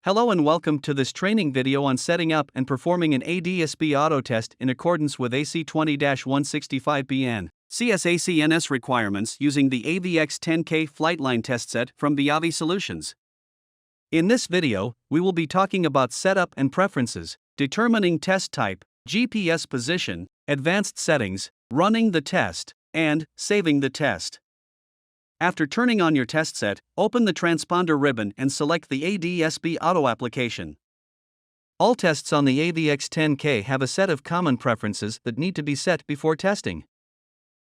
Hello and welcome to this training video on setting up and performing an ADS-B Autotest in accordance with AC20-165B and CS-ACNS requirements using the AVX-10K flight line test set from VIAIV Solutions. In this video, we will be talking about setup and preferences, determining test type, GPS position, advanced settings, running the test, and saving the test. After turning on your test set, open the transponder ribbon and select the ADS-B Auto application. All tests on the AVX-10K have a set of common preferences that need to be set before testing.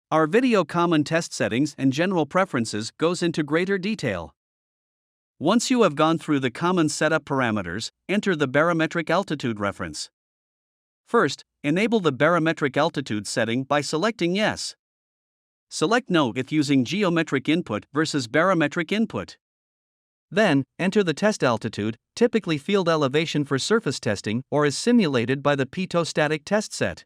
Our video Common Test Settings and General Preferences goes into greater detail. Once you have gone through the common setup parameters, enter the barometric altitude reference. First, enable the barometric altitude setting by selecting Yes. Select No if using geometric input versus barometric input. Then, enter the test altitude, typically field elevation for surface testing or as simulated by the pitot-static test set.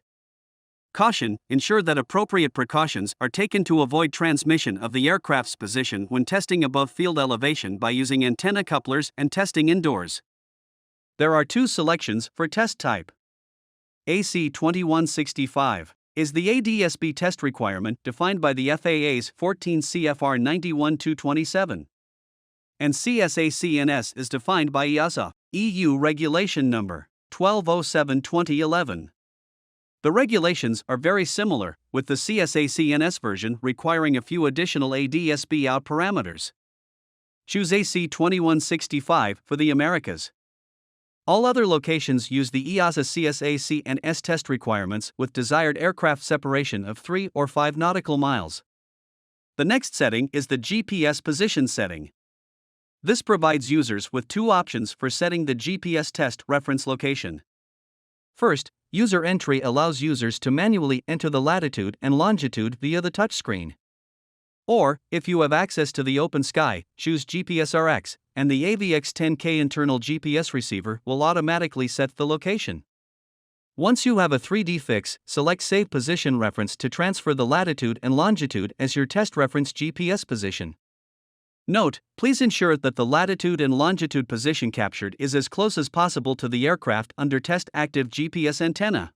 Caution: ensure that appropriate precautions are taken to avoid transmission of the aircraft's position when testing above field elevation by using antenna couplers and testing indoors. There are two selections for test type. AC20-165 is the ADS-B test requirement defined by the FAA's 14 CFR 91-227. And CS-ACNS is defined by EASA, EU Regulation Number 1207/2011. The regulations are very similar, with the CS-ACNS version requiring a few additional ADS-B out parameters. Choose AC20-165 for the Americas. All other locations use the EASA CS-ACNS test requirements with desired aircraft separation of 3 or 5 nautical miles. The next setting is the GPS position setting. This provides users with two options for setting the GPS test reference location. First, user entry allows users to manually enter the latitude and longitude via the touchscreen. Or, if you have access to the open sky, choose GPSRX, and the AVX-10K internal GPS receiver will automatically set the location. Once you have a 3D fix, select Save Position Reference to transfer the latitude and longitude as your test reference GPS position. Note: please ensure that the latitude and longitude position captured is as close as possible to the aircraft under test active GPS antenna.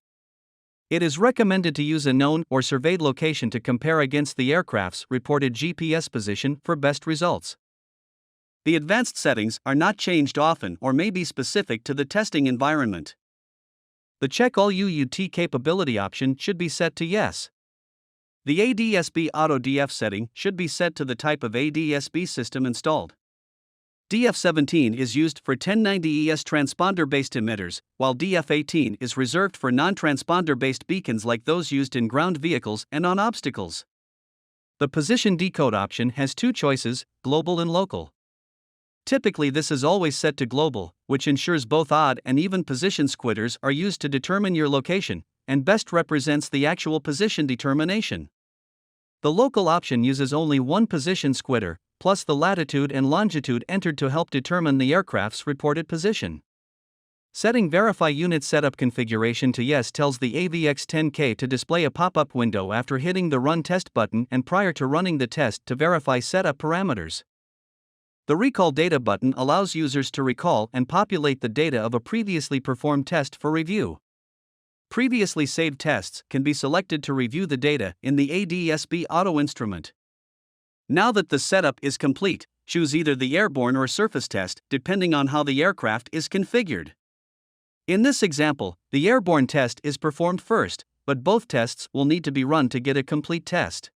It is recommended to use a known or surveyed location to compare against the aircraft's reported GPS position for best results. The advanced settings are not changed often or may be specific to the testing environment. The Check All UUT capability option should be set to Yes. The ADS-B Auto DF setting should be set to the type of ADS-B system installed. DF17 is used for 1090ES transponder-based emitters, while DF18 is reserved for non-transponder-based beacons like those used in ground vehicles and on obstacles. The position decode option has two choices, global and local. Typically this is always set to global, which ensures both odd and even position squitters are used to determine your location, and best represents the actual position determination. The local option uses only one position squitter, plus the latitude and longitude entered to help determine the aircraft's reported position. Setting Verify Unit Setup Configuration to Yes tells the AVX-10K to display a pop-up window after hitting the Run Test button and prior to running the test to verify setup parameters. The Recall Data button allows users to recall and populate the data of a previously performed test for review. Previously saved tests can be selected to review the data in the ADS-B Auto instrument. Now that the setup is complete, choose either the airborne or surface test depending on how the aircraft is configured. In this example, the airborne test is performed first, but both tests will need to be run to get a complete test.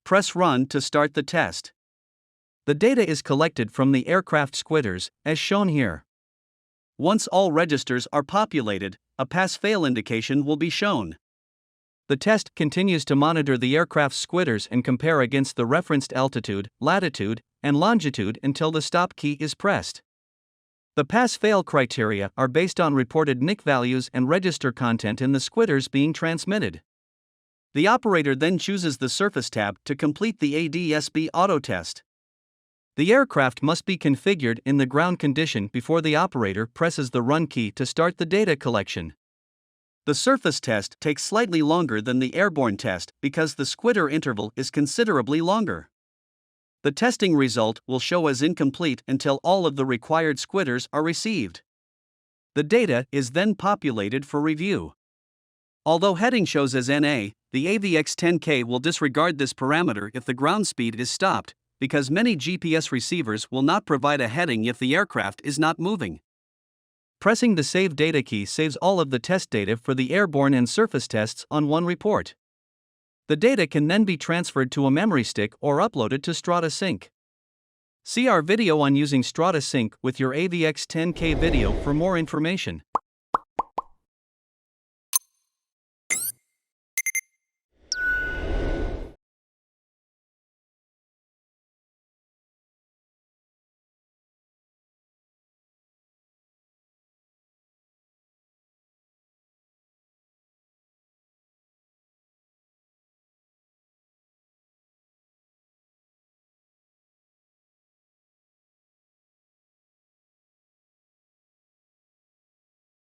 Press Run to start the test. The data is collected from the aircraft squitters, as shown here. Once all registers are populated, a pass-fail indication will be shown. The test continues to monitor the aircraft's squitters and compare against the referenced altitude, latitude, and longitude until the stop key is pressed. The pass-fail criteria are based on reported NIC values and register content in the squitters being transmitted. The operator then chooses the Surface tab to complete the ADS-B Auto test. The aircraft must be configured in the ground condition before the operator presses the Run key to start the data collection. The surface test takes slightly longer than the airborne test because the squitter interval is considerably longer. The testing result will show as incomplete until all of the required squitters are received. The data is then populated for review. Although heading shows as NA, the AVX-10K will disregard this parameter if the ground speed is stopped, because many GPS receivers will not provide a heading if the aircraft is not moving. Pressing the Save Data key saves all of the test data for the airborne and surface tests on one report. The data can then be transferred to a memory stick or uploaded to Strata Sync. See our video on using Strata Sync with your AVX-10K video for more information.